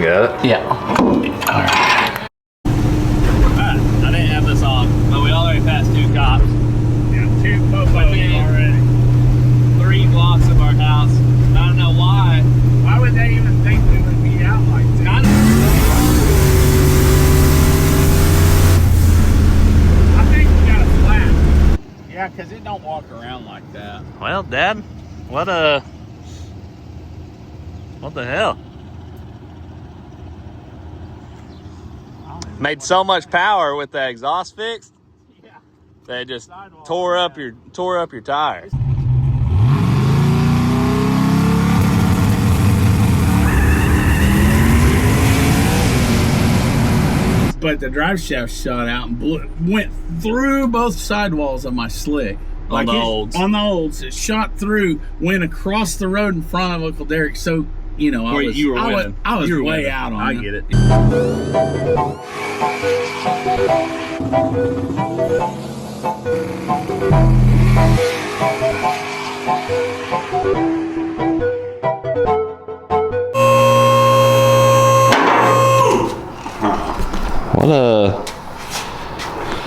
Got it? Yeah. Alright. I didn't have this on, but we already passed 2 cops. Yeah, 2 popos already. 3 blocks of our house. I don't know why. Why would they even think we would be out like this? I think we got a flat. Yeah, because it don't walk around like that. Well, Dad, what the hell? Made so much power with the exhaust fixed. Yeah. They just tore up your tires. But the drive shaft shot out and went through both sidewalls of my slick. On the olds. On the olds. It shot through, went across the road in front of Uncle Derek. So, you know, I was way out on it. I get it.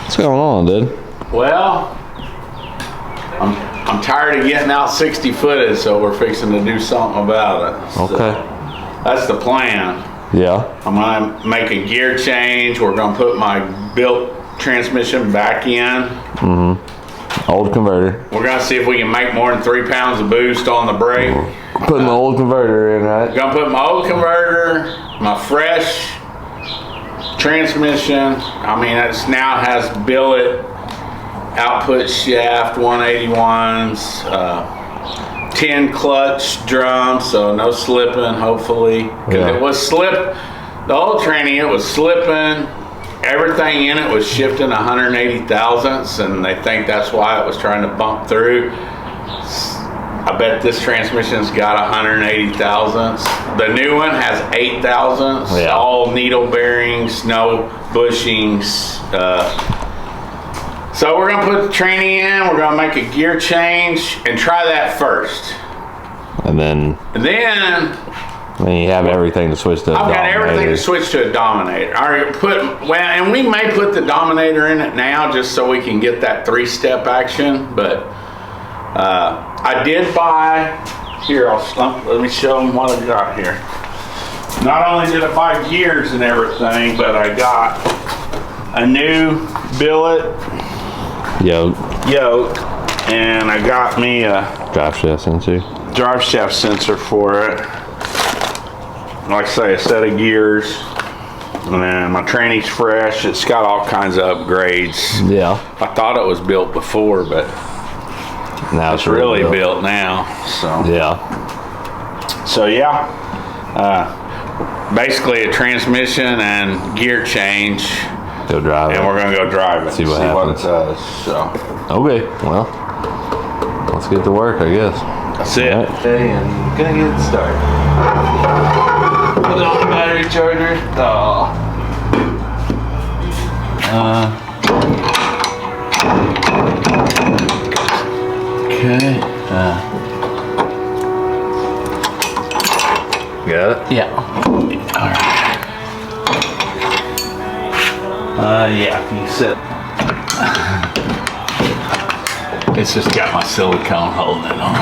What's going on, dude? Well, I'm tired of getting out 60 footage, so we're fixing to do something about it. So Okay. that's the plan. Yeah. I'm gonna make a gear change. We're gonna put my built transmission back in. Old converter. We're gonna see if we can make more than 3 pounds of boost on the brake. Putting the old converter in, right? Gonna put my old converter, my fresh transmission. I mean, it's now has billet output shaft 181s, 10 clutch drums, so no slipping, hopefully. Because Yeah. it was the old tranny, it was slipping. Everything in it was shifting 180 thousandths, and they think that's why it was trying to bump through. I bet this transmission's got 180 thousandths. The new one has 8 thousandths, Yeah. all needle bearings, no bushings. So we're gonna put the tranny in, we're gonna make a gear change and try that first. And then you have everything to switch to. I've got everything to switch to a Dominator. And we may put the Dominator in it now just so we can get that 3-step action, but I did buy, here, let me show them what I got here. Not only did I buy gears and everything, but I got a new billet yoke, and I got me a drive shaft sensor for it. Like I say, a set of gears, and then my tranny's fresh. It's got all kinds of upgrades. Yeah. I thought it was built before, but Now it's really built now. So Yeah. basically a transmission and gear change, Go drive and it. we're gonna go drive it. See what it happens. does. So Okay. Well, let's get to work, I guess. that's it. All right. Okay, and gonna get it started. Put it on the battery charger. Oh. Okay. Got it? Yeah. Alright. Yeah, you sit. It's just got my silicone holding it on.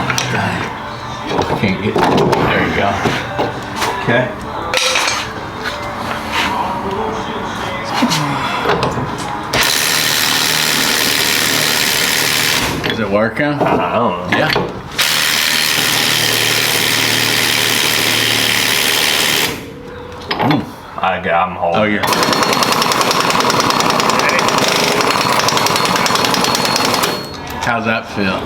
I can't get, there you go. Okay. Is it working? I don't know. Yeah. I'm holding. Oh, you're. How's that feel?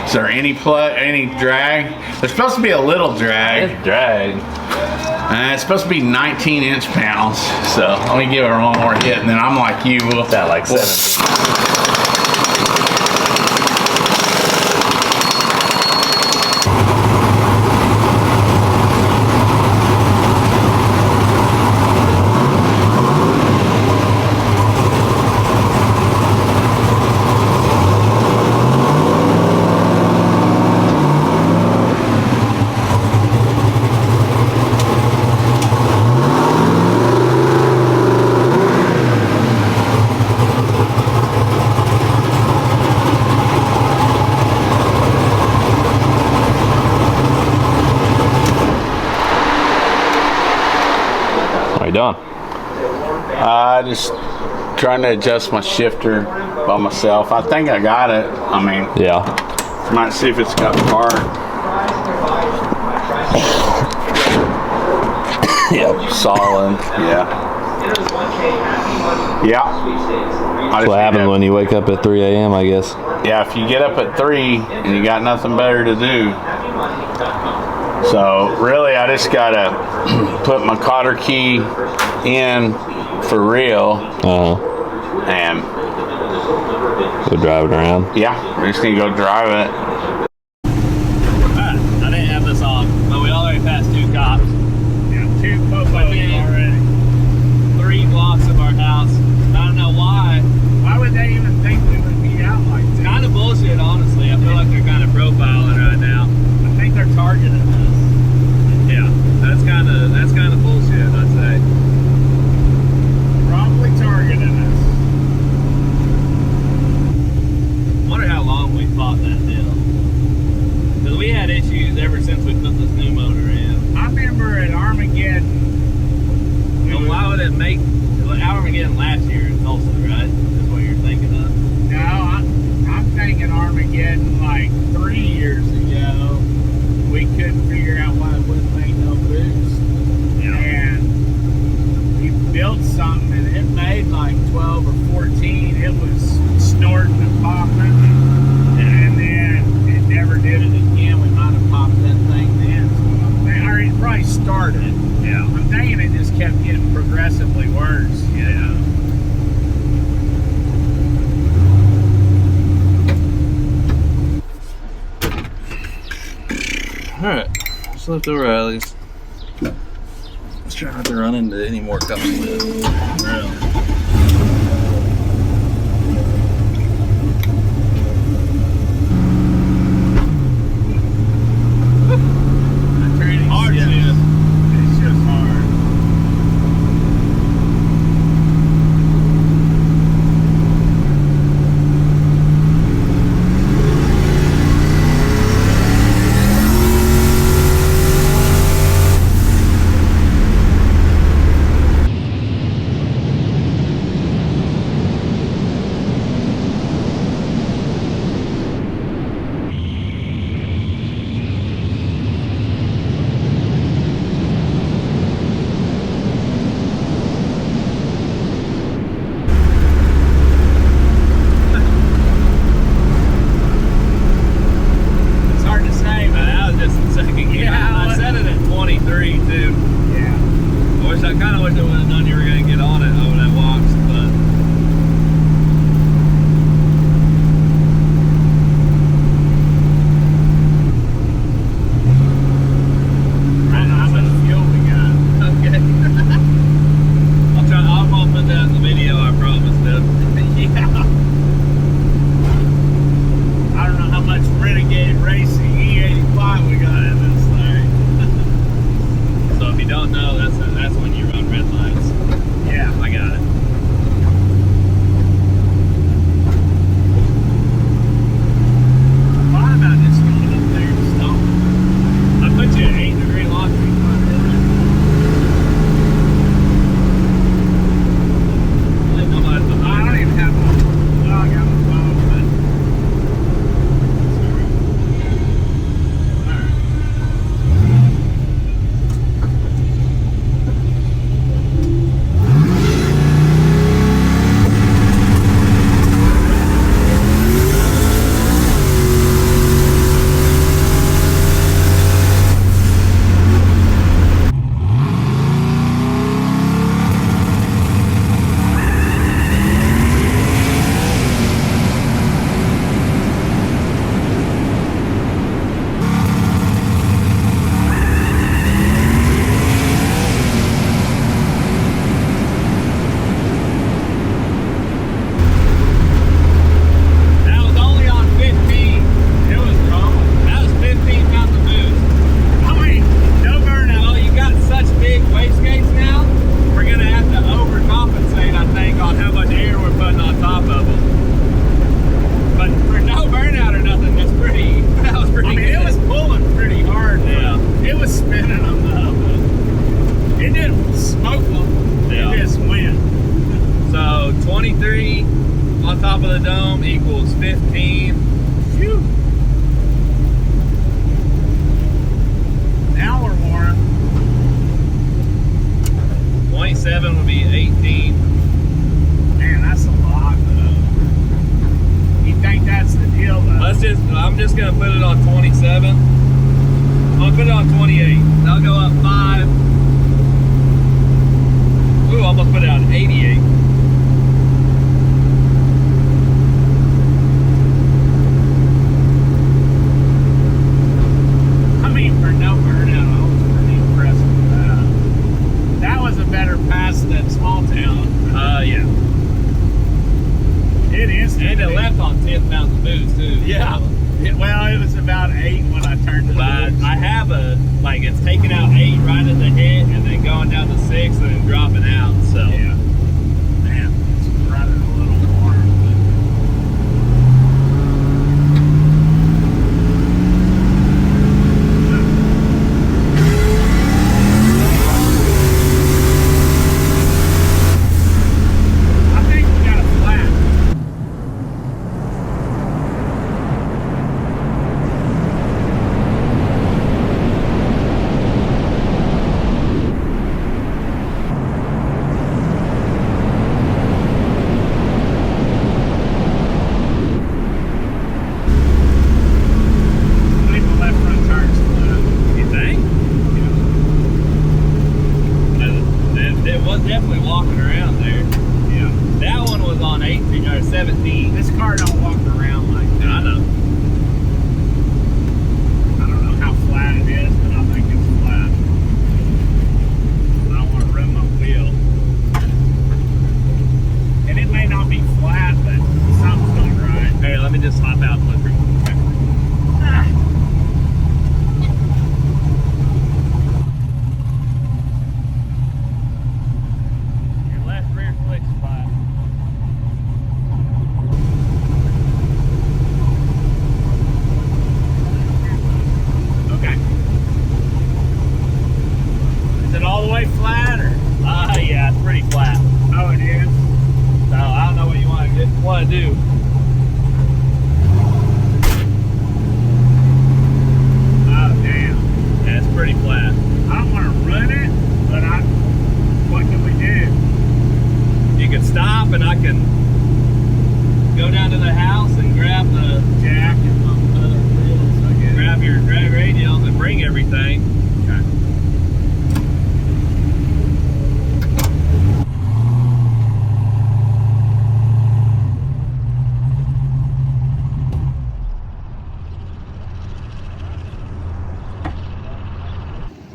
Is there any drag? There's supposed to be a little drag. It's drag. It's supposed to be 19 inch-pounds. So let me give it one more hit, and then I'm like you. We'll That like 17. doing? Just trying to adjust my shifter by myself. I think I got it. I mean, yeah. Might see if it's got part. Yep. Solid. Yeah. Yeah. That's what happens when you wake up at 3 a.m., I guess. Yeah, if you get up at 3 and you got nothing better to do. So really, I just gotta put my cotter key in for real. And go drive it around. Yeah, we just need to go drive it. I didn't have this on, but we already passed 2 cops. Yeah, 2 popos already. 3 blocks of our house. I don't know why. Why would they even think we would be out like this? Kind of bullshit, honestly. I feel like they're kind of profiling right now. I think they're targeting us. Yeah, that's kind of bullshit, I'd say. Probably targeting us. Wonder how long we fought that deal. Because we had issues ever since we put this new motor in. I remember at Armageddon. Well, why would it make Armageddon last year in Tulsa, right? Is what you're thinking of? No, I'm thinking Armageddon like 3 years ago. We couldn't figure out why it wouldn't make no boost. Yeah. And we built something and it made like 12 or 14. It was snorting and popping. And then it never did it again. We might have popped that thing then. Or it probably started. Yeah. I'm thinking it just kept getting progressively worse. Yeah. Alright, just leftover rallies. Let's try not to run into any more cups of this. Hard shift. It's just hard. gonna put it on 27. I'm gonna put it on 28. I'll go up 5. Ooh, I'm gonna put it on 88. I mean, for no burnout, I was pretty impressed with that. That was a better pass than Small Town. Yeah. It is. And it left on 10,000 boost too. Yeah. Well, it was about 8 when I turned it. But I have a, like, it's taking out 8 right at the hit and then going down to 6 and then dropping out, so. Yeah. Man, it's running a little warm. I think we got a flat. I think the left front tire's flat. You think? It was definitely walking around there. Yeah. That one was on 18 or 17. This car don't walk around like that. I know. I don't know how flat it is, but I think it's flat. I don't want to ruin my wheel. And it may not be flat, but something's not right. Hey, let me just hop out and look for you. Ah. Your left rear flick spot. Okay. Is it all the way flat, or? Yeah, it's pretty flat. Oh, it is. So I don't know what you want to do. Oh, damn. Yeah, it's pretty flat. I don't want to run it, but what can we do? You can stop and I can go down to the house and grab the Jack and my other wheels, I guess. grab your drag radials and bring everything. Okay.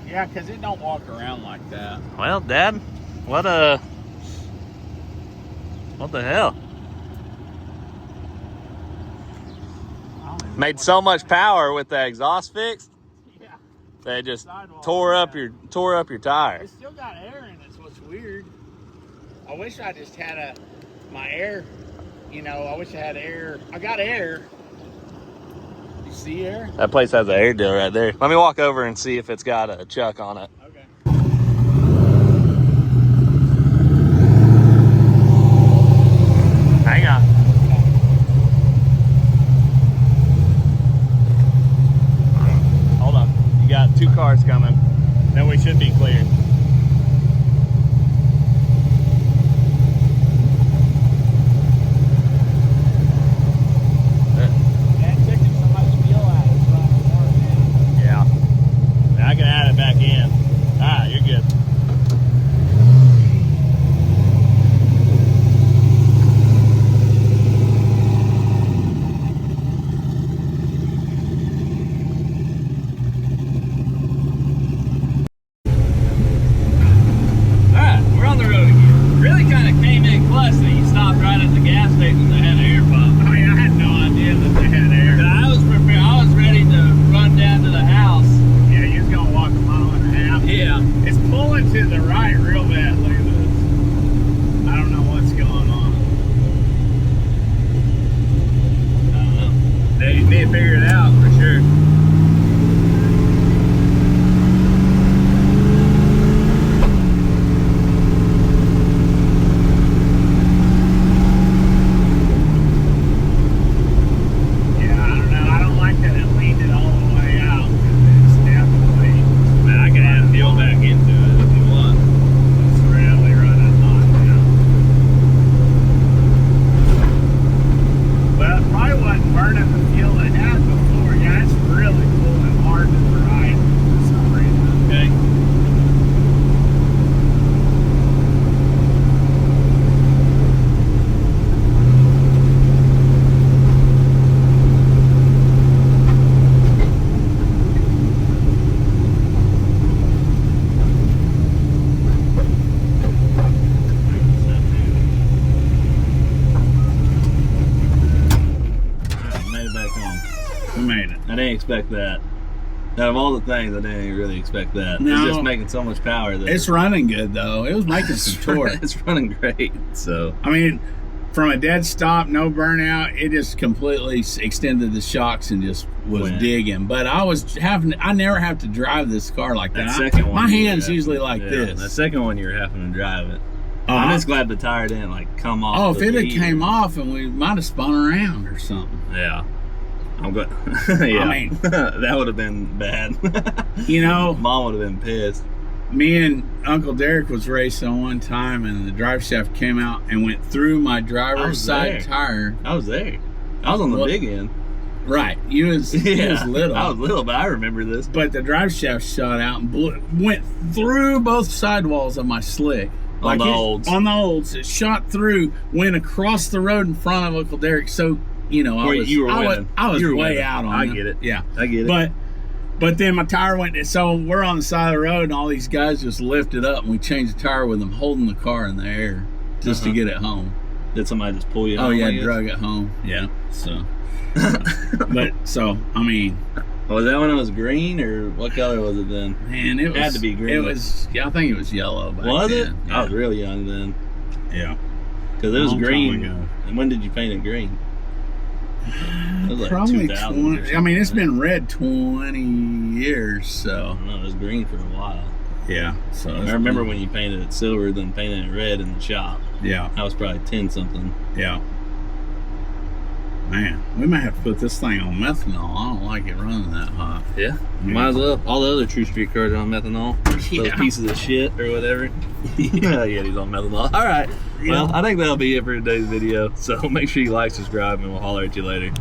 Yeah, because it don't walk around like that. Well, Dad, what the hell? Made so much power with the exhaust fixed. Yeah. They just Sidewall, tore up yeah. your tire. It's still got air in it, so it's weird. I wish I just had my air, I wish I had air. I got air. You see air? That place has an air deal right there. Let me walk over and see if it's got a chuck on it. Okay. Hang on. Hold on. You got 2 cars coming. Then we should be cleared. That took him so much fuel out, it's running more now. Yeah. Now I can add it back in. Ah, you're good. Alright, we're on the road again. Really kind of came in clutch that you stopped right at the gas station that had an air pump. I mean, I had no idea that they had air. But I was prepared. I was ready to run down to the house. Yeah, you was gonna walk a mile and a half. Yeah. It's pulling to the right real bad. Look at this. I don't know what's going on. I don't know. They need to figure it out for sure. Yeah, I don't know. I don't like that it leaned it all the way out. It's definitely. Man, I can add fuel back into it if you want. expect that. Out of all the things, I didn't really expect that. No, it's just making so much power there. It's running good though. It was making some torque. It's running great. So I mean, from a dead stop, no burnout, it just completely extended the shocks and just was digging. But I never have to drive this car like that. Second one, my hands usually like this. The second one, you're having to drive it. I'm just glad the tire didn't like come off. Oh, if it had came off, and we might have spun around or something. Yeah. I'm good. Yeah. I mean, that would have been bad. You know, Mom would have been pissed. Me and Uncle Derek was racing one time, and the drive shaft came out and went through my driver's side tire. I was there. I was on the big end. Right. You was little. I was little, but I remember this. But the drive shaft shot out and went through both sidewalls of my slick. On the olds. On the olds. It shot through, went across the road in front of Uncle Derek. So, you know, I was way out on it. I get it. Yeah. I get it. But then my tire went, so we're on the side of the road, and all these guys just lifted up, and we changed the tire with them holding the car in the air just to get it home. Did somebody just pull you home? Oh, yeah, drug it home. Yeah, so. I mean. Was that when it was green, or what color was it then? Man, it had to be green. It was, I think it was yellow back Was then. it? Yeah. I was real young then. Yeah. Because it was green. And when did you paint it green? It was like probably 2000. I mean, it's been red 20 years, so. No, it was green for a while. Yeah. So I remember when you painted it silver, then painted it red in the shop. Yeah. I was probably 10 something. Yeah. Man, we might have to put this thing on methanol. I don't like it running that hot. Yeah, might as well. All the other True Street cars are on methanol. Those pieces of shit or whatever. Yeah, he's on methanol. All right. Well, I think that'll be it for today's video. So make sure you like, subscribe, and we'll holler at you later.